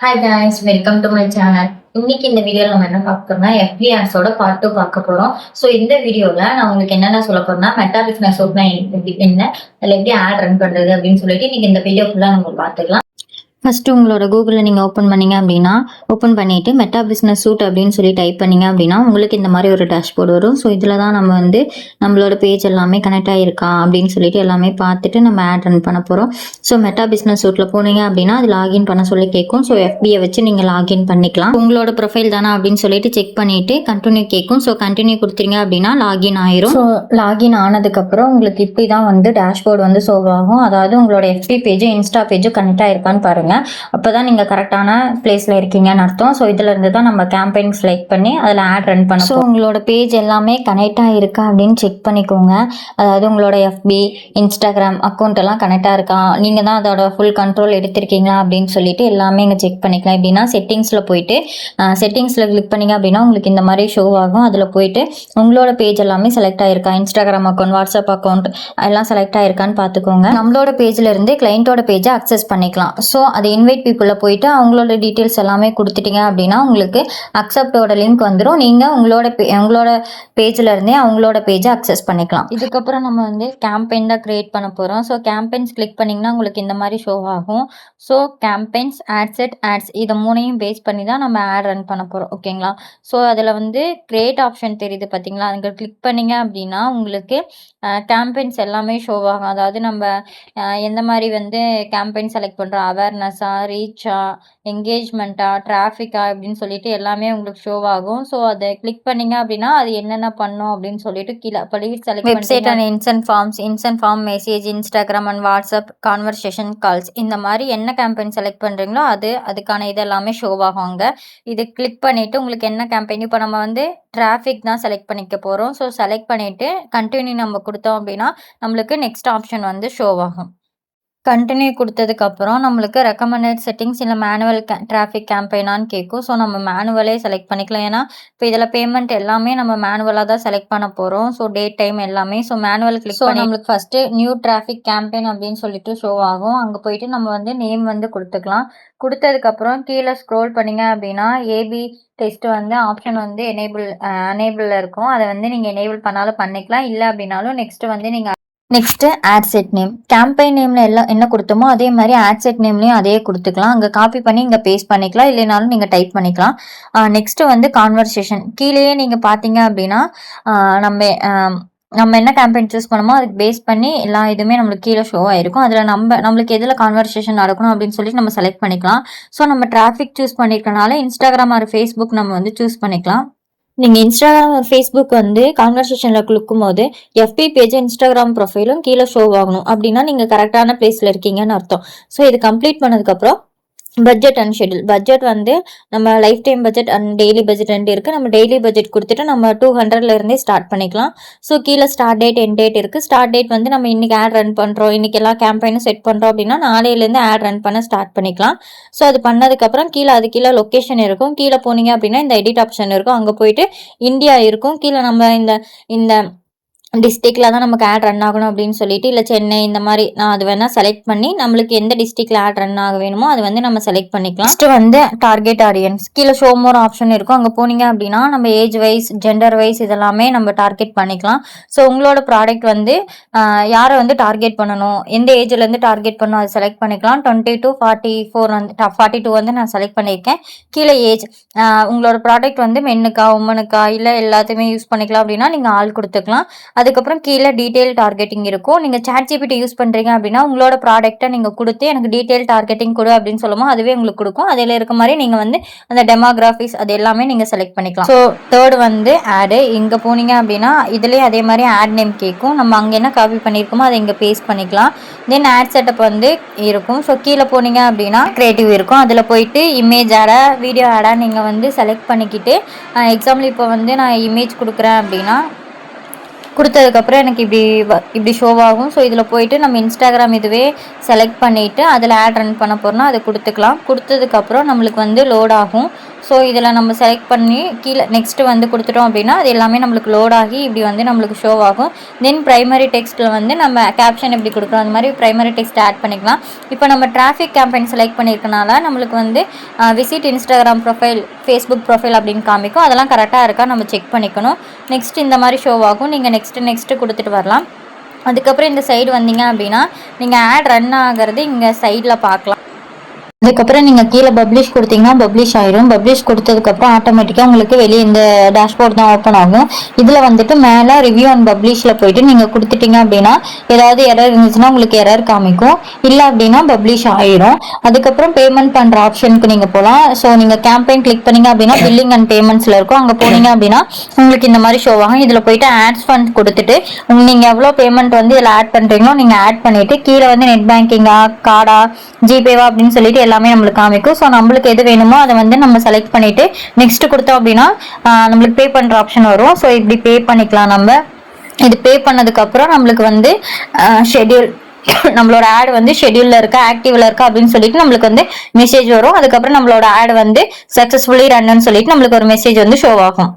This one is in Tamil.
Hi guys, welcome to my channel. இன்னைக்கு இந்த வீடியோல நம்ம என்ன பார்க்க போறோம்னா எஃபி ஆட்ஸோட பார்ட் 2 பார்க்க போறோம். ஸோ இந்த வீடியோல நான் உங்களுக்கு என்னென்ன சொல்ல போறேன்னா மெட்டா பிசினஸ் என்ன, அதில் எப்படி ஆட் ரன் பண்றது அப்படின்னு சொல்லிட்டு இன்னைக்கு இந்த வீடியோ ஃபுல்லா நம்ம பார்த்துக்கலாம். ஃபஸ்ட்டு உங்களோட கூகுளில் நீங்கள் ஓப்பன் பண்ணிங்க அப்படின்னா ஓப்பன் பண்ணிவிட்டு மெட்டா பிஸ்னஸ் சூட் அப்படின்னு சொல்லி டைப் பண்ணிங்க அப்படின்னா உங்களுக்கு இந்த மாதிரி ஒரு டேஷ்போர்டு வரும். ஸோ இதில் தான் நம்ம வந்து நம்மளோட பேஜ் எல்லாமே கனெக்ட் ஆகிருக்கா அப்படின்னு சொல்லிட்டு எல்லாமே பார்த்துட்டு நம்ம ஆட் ரன் பண்ண போகிறோம். ஸோ மெட்டா பிஸ்னஸ் சூட்டில் போனீங்க அப்படின்னா அது லாகின் பண்ண சொல்லி கேட்கும். ஸோ எஃபியை வச்சு நீங்கள் லாகின் பண்ணிக்கலாம். உங்களோட ப்ரொஃபைல் தானே அப்படின்னு சொல்லிட்டு செக் பண்ணிவிட்டு கண்டினியூ கேட்கும். ஸோ கண்டினியூ கொடுத்தீங்க அப்படின்னா லாகின் ஆயிரும். ஸோ லாகின் ஆனதுக்கப்புறம் உங்களுக்கு இப்படி தான் வந்து டேஷ்போர்டு வந்து ஷோ ஆகும். அதாவது உங்களோட எஃபி பேஜும் இன்ஸ்டா பேஜும் கனெக்ட் ஆகிருக்கான்னு பாருங்கள். அப்போதான் நீங்கள் கரெக்டான பிளேஸில் இருக்கீங்கன்னு அர்த்தம். ஸோ இதில் இருந்து தான் நம்ம கேம்பெயின் செலக்ட் பண்ணி அதில் ஆட் ரன் பண்ணோம். ஸோ உங்களோட பேஜ் எல்லாமே கனெக்டாக இருக்கா அப்படின்னு செக் பண்ணிக்கோங்க. அதாவது உங்களோட எஃபி இன்ஸ்டாகிராம் அக்கௌண்ட் எல்லாம் கனெக்டாக இருக்கா, நீங்கள் தான் அதோட ஃபுல் கண்ட்ரோல் எடுத்திருக்கீங்களா அப்படின்னு சொல்லிட்டு எல்லாமே இங்கே செக் பண்ணிக்கலாம். எப்படின்னா செட்டிங்ஸில் போயிட்டு செட்டிங்ஸில் கிளிக் பண்ணிங்க அப்படின்னா உங்களுக்கு இந்த மாதிரி ஷோ ஆகும். அதில் போயிட்டு உங்களோட பேஜ் எல்லாமே செலக்ட் ஆகிருக்கா, இன்ஸ்டாகிராம் அக்கௌண்ட் வாட்ஸ்அப் அக்கௌண்ட் எல்லாம் செலக்ட் ஆகிருக்கான்னு பார்த்துக்கோங்க. நம்மளோட பேஜில் இருந்து கிளைண்ட்டோட பேஜை அக்சஸ் பண்ணிக்கலாம். ஸோ அது இன்வைட் பீப்புளில் போயிட்டு அவங்களோட டீட்டெயில்ஸ் எல்லாமே கொடுத்துட்டீங்க அப்படின்னா உங்களுக்கு அக்செப்டோட லிங்க் வந்துடும். நீங்கள் உங்களோட பேஜில் இருந்தே அவங்களோட பேஜை அக்சஸ் பண்ணிக்கலாம். இதுக்கப்புறம் நம்ம வந்து கேம்பெயின் தான் க்ரியேட் பண்ண போகிறோம். ஸோ கேம்பெயின்ஸ் கிளிக் பண்ணிங்கன்னா உங்களுக்கு இந்த மாதிரி ஷோ ஆகும். ஸோ கேம்பெயின்ஸ், ஆட்ஸ் இதை மூணையும் பேஸ் பண்ணி தான் நம்ம ஆட் ரன் பண்ண போகிறோம். ஓகேங்களா? ஸோ அதில் வந்து கிரியேட் ஆப்ஷன் தெரியுது பார்த்தீங்களா, அங்கே கிளிக் பண்ணிங்க அப்படின்னா உங்களுக்கு கேம்பெயின்ஸ் எல்லாமே ஷோ ஆகும். அதாவது நம்ம எந்த மாதிரி வந்து கேம்பெயின் செலக்ட் பண்ணுறோம், அவேர்னஸா, ரீச்சா, என்கேஜ்மெண்ட்டா, டிராஃபிக்கா அப்படின்னு சொல்லிட்டு எல்லாமே உங்களுக்கு ஷோ ஆகும். ஸோ அதை கிளிக் பண்ணிங்க அப்படின்னா அது என்னென்ன பண்ணும் அப்படின்னு சொல்லிட்டு கீழே select website and instant form message, Instagram and WhatsApp, conversation calls, இந்த மாதிரி என்ன கேம்பெயின் செலக்ட் பண்ணுறீங்களோ அதுக்கான இது எல்லாமே ஷோ ஆகும் அங்கே. இது கிளிக் பண்ணிவிட்டு உங்களுக்கு என்ன கேம்பெயின், இப்போ நம்ம வந்து டிராஃபிக் தான் செலக்ட் பண்ணிக்க போகிறோம். ஸோ செலக்ட் பண்ணிவிட்டு கண்டினியூ நம்ம கொடுத்தோம் அப்படின்னா நம்மளுக்கு நெக்ஸ்ட் ஆப்ஷன் வந்து ஷோ ஆகும். கண்டினியூ கொடுத்ததுக்கப்புறம் நம்மளுக்கு ரெக்கமெண்டட் செட்டிங்ஸ் இல்லை மேனுவல் டிராஃபிக் கேம்பெயினான்னு கேட்கும். ஸோ நம்ம மேனுவலே செலக்ட் பண்ணிக்கலாம். ஏன்னா இப்போ இதில் பேமெண்ட் எல்லாமே நம்ம மேனுவலாக தான் செலக்ட் பண்ண போகிறோம். ஸோ டேட் டைம் எல்லாமே. ஸோ மேனுவல் கிளிக் பண்ணி நம்மளுக்கு ஃபஸ்ட்டு நியூ டிராஃபிக் கேம்பெயின் அப்படின்னு சொல்லிட்டு ஷோ ஆகும். அங்கே போயிட்டு நம்ம வந்து நேம் வந்து கொடுத்துக்கலாம். கொடுத்ததுக்கப்புறம் கீழே ஸ்க்ரோல் பண்ணிங்க அப்படின்னா ஏபி டெஸ்ட் வந்து ஆப்ஷன் வந்து எனேபிளில் இருக்கும். அதை வந்து நீங்கள் எனேபிள் பண்ணாலும் பண்ணிக்கலாம், இல்லை அப்படின்னாலும் next add set name, campaign நேமில் எல்லாம் என்ன கொடுத்தோமோ அதே மாதிரி ஆட் செட் நேம்லேயும் அதே கொடுத்துக்கலாம். அங்கே காப்பி பண்ணி இங்கே பேஸ்ட் பண்ணிக்கலாம், இல்லைனாலும் நீங்கள் டைப் பண்ணிக்கலாம். நெக்ஸ்ட்டு வந்து கான்வர்சேஷன், கீழேயே நீங்கள் பார்த்தீங்க அப்படின்னா நம்ம என்ன கேம்பெயின் சூஸ் பண்ணோமோ அதுக்கு பேஸ் பண்ணி எல்லா இதுவுமே நம்மளுக்கு கீழே ஷோ ஆகிருக்கும். அதில் நம்மளுக்கு எதில் கான்வர்சேஷன் நடக்கணும் அப்படின்னு சொல்லி நம்ம செலக்ட் பண்ணிக்கலாம். ஸோ நம்ம டிராஃபிக் சூஸ் பண்ணியிருக்கனால இன்ஸ்டாகிராம் ஆர் ஃபேஸ்புக் நம்ம வந்து சூஸ் பண்ணிக்கலாம். நீங்கள் இன்ஸ்டாகிராம் ஒரு ஃபேஸ்புக் வந்து கான்வர்சேஷனில் கொடுக்கும் போது எஃபி பேஜ் இன்ஸ்டாகிராம் ப்ரொஃபைலும் கீழே ஷோ ஆகணும். அப்படின்னா நீங்கள் கரெக்டான பிளேஸில் இருக்கீங்கன்னு அர்த்தம். ஸோ இது கம்ப்ளீட் பண்ணதுக்கப்புறம் பட்ஜெட் அண்ட் ஷெட்யூல், பட்ஜெட் வந்து நம்ம life time budget and daily budget ரெண்டு இருக்குது. நம்ம டெய்லி பட்ஜெட் கொடுத்துட்டு நம்ம 200 ஸ்டார்ட் பண்ணிக்கலாம். ஸோ கீழே ஸ்டார்ட் டேட் எண்ட் டேட் இருக்குது. ஸ்டார்ட் டேட் வந்து நம்ம இன்றைக்கி ஆட் ரன் பண்ணுறோம், இன்றைக்கி எல்லா கேம்பெயினும் செட் பண்ணுறோம் அப்படின்னா நாளையிலேருந்து ஆட் ரன் பண்ண ஸ்டார்ட் பண்ணிக்கலாம். ஸோ அது பண்ணதுக்கப்புறம் அது கீழே லொக்கேஷன் இருக்கும். கீழே போனீங்க அப்படின்னா இந்த எடிட் ஆப்ஷன் இருக்கும். அங்கே போயிட்டு இந்தியா இருக்கும். கீழே நம்ம இந்த டிஸ்ட்ரிக்டில் தான் நமக்கு ஆட் ரன் ஆகணும் அப்படின்னு சொல்லிட்டு, இல்லை சென்னை இந்த மாதிரி நான் அது வேணால் செலக்ட் பண்ணி நம்மளுக்கு எந்த டிஸ்ட்ரிக்டில் ஆட் ரன் ஆக வேணுமோ அது வந்து நம்ம செலக்ட் பண்ணிக்கலாம். ஃபஸ்ட்டு வந்து டார்கெட் ஆடியன்ஸ், கீழே ஷோ மோர் ஆப்ஷன் இருக்கும். அங்கே போனீங்க அப்படின்னா நம்ம ஏஜ் வைஸ், ஜெண்டர் வைஸ் இதெல்லாமே நம்ம டார்கெட் பண்ணிக்கலாம். ஸோ உங்களோட ப்ராடக்ட் வந்து யாரை வந்து டார்கெட் பண்ணணும், எந்த ஏஜ்லேருந்து டார்கெட் பண்ணணும் அது செலக்ட் பண்ணிக்கலாம். 20 to 44 வந்து 42 வந்து நான் செலக்ட் பண்ணியிருக்கேன். கீழே ஏஜ், உங்களோட ப்ராடக்ட் வந்து மென்னுக்கா உமனுக்கா இல்லை எல்லாத்தையுமே யூஸ் பண்ணிக்கலாம் அப்படின்னா நீங்கள் ஆள் கொடுத்துக்கலாம். அதுக்கப்புறம் கீழே டீட்டெயில் டார்கெட்டிங் இருக்கும். நீங்கள் ChatGPT யூஸ் பண்ணுறீங்க அப்படின்னா உங்களோட ப்ராடக்ட்டை நீங்கள் கொடுத்து எனக்கு டீட்டெயில் டார்கெட்டிங் கொடு அப்படின்னு சொல்லும்போது அதுவே உங்களுக்கு கொடுக்கும். அதில் இருக்க மாதிரி நீங்கள் வந்து அந்த டெமோகிராஃபிக்ஸ் அது எல்லாமே நீங்கள் செலக்ட் பண்ணிக்கலாம். ஸோ தேர்டு வந்து ஆடு, இங்கே போனீங்க அப்படின்னா இதுலேயே அதே மாதிரி ஆட் நேம் கேட்கும். நம்ம அங்கே என்ன காப்பி பண்ணியிருக்கோமோ அதை இங்கே பேஸ்ட் பண்ணிக்கலாம். தென் ஆட் செட்டப் வந்து இருக்கும். ஸோ கீழே போனீங்க அப்படின்னா கிரியேட்டிவ் இருக்கும். அதில் போயிட்டு இமேஜ் ஆடா வீடியோ ஆடா நீங்கள் வந்து செலக்ட் பண்ணிக்கிட்டு, எக்ஸாம்பிள் இப்போ வந்து நான் இமேஜ் கொடுக்குறேன் அப்படின்னா கொடுத்ததுக்கப்புறம் எனக்கு இப்படி ஷோ ஆகும். ஸோ இதில் போயிட்டு நம்ம இன்ஸ்டாகிராம் இதுவே செலக்ட் பண்ணிவிட்டு அதில் ஆட் ரன் பண்ண போகிறோம்னா அதை கொடுத்துக்கலாம். கொடுத்ததுக்கப்புறம் நம்மளுக்கு வந்து லோட் ஆகும். ஸோ இதில் நம்ம செலக்ட் பண்ணி கீழே நெக்ஸ்ட்டு வந்து கொடுத்துட்டோம் அப்படின்னா அது எல்லாமே நம்மளுக்கு லோட் ஆகி இப்படி வந்து நம்மளுக்கு ஷோ ஆகும். தென் ப்ரைமரி டெக்ஸ்ட்டில் வந்து நம்ம கேப்ஷன் எப்படி கொடுக்குறோம் அந்த மாதிரி ப்ரைமரி டெக்ஸ்ட் ஆட் பண்ணிக்கலாம். இப்போ நம்ம டிராஃபிக் கேம்பெயின் செலக்ட் பண்ணியிருக்கனால நம்மளுக்கு வந்து visit Instagram profile, Facebook profile அப்படின்னு காமிக்கும். அதெல்லாம் கரெக்டாக இருக்கா நம்ம செக் பண்ணிக்கணும். நெக்ஸ்ட் இந்த மாதிரி ஷோ ஆகும். நீங்கள் நெக்ஸ்ட்டு கொடுத்துட்டு வரலாம். அதுக்கப்புறம் இந்த சைடு வந்தீங்க அப்படின்னா நீங்கள் ஆட் ரன் ஆகிறது இங்கே சைடில் பார்க்கலாம். அதுக்கப்புறம் நீங்கள் கீழே பப்ளிஷ் கொடுத்தீங்கன்னா பப்ளிஷ் ஆயிரும். பப்ளிஷ் கொடுத்ததுக்கப்புறம் ஆட்டோமேட்டிக்காக உங்களுக்கு வெளியே இந்த டேஷ்போர்ட் தான் ஓப்பன் ஆகும். இதில் வந்துட்டு மேலே ரிவ்யூ அண்ட் பப்ளிஷில் போயிட்டு நீங்கள் கொடுத்துட்டீங்க அப்படின்னா ஏதாவது எரர் இருந்துச்சுன்னா உங்களுக்கு எரர் காமிக்கும். இல்லை அப்படின்னா பப்ளிஷ் ஆயிரும். அதுக்கப்புறம் பேமெண்ட் பண்ணுற ஆப்ஷனுக்கு நீங்கள் போகலாம். ஸோ நீங்கள் கேம்பெயின் கிளிக் பண்ணீங்க அப்படின்னா பில்லிங் அண்ட் பேமெண்ட்ஸில் இருக்கும். அங்கே போனீங்க அப்படின்னா உங்களுக்கு இந்த மாதிரி ஷோ ஆகும். இதில் போயிட்டு ஆட்ஸ் ஃபண்ட் கொடுத்துட்டு நீங்கள் எவ்வளோ பேமெண்ட் வந்து இதில் ஆட் பண்ணுறீங்களோ நீங்கள் ஆட் பண்ணிவிட்டு கீழே வந்து நெட் பேங்கிங்கா, கார்டா, ஜிபேவா அப்படின்னு சொல்லிட்டு எல்லாமே நம்மளுக்கு காமிக்கும். ஸோ நம்மளுக்கு எது வேணுமோ அதை வந்து நம்ம செலக்ட் பண்ணிட்டு நெக்ஸ்ட் கொடுத்தோம் அப்படின்னா நம்மளுக்கு பே பண்ற ஆப்ஷன் வரும். ஸோ இப்படி பே பண்ணிக்கலாம். நம்ம இது பே பண்ணதுக்கு அப்புறம் நம்மளுக்கு வந்து ஷெட்யூல் நம்மளோட ஆட் வந்து ஷெட்யூல்ல இருக்கா, ஆக்டிவ்ல இருக்கா அப்படின்னு சொல்லிட்டு நம்மளுக்கு வந்து மெசேஜ் வரும். அதுக்கப்புறம் நம்மளோட ஆட் வந்து சக்சஸ்ஃபுல்லி ரன்னு சொல்லிட்டு நம்மளுக்கு ஒரு மெசேஜ் வந்து ஷோ ஆகும்.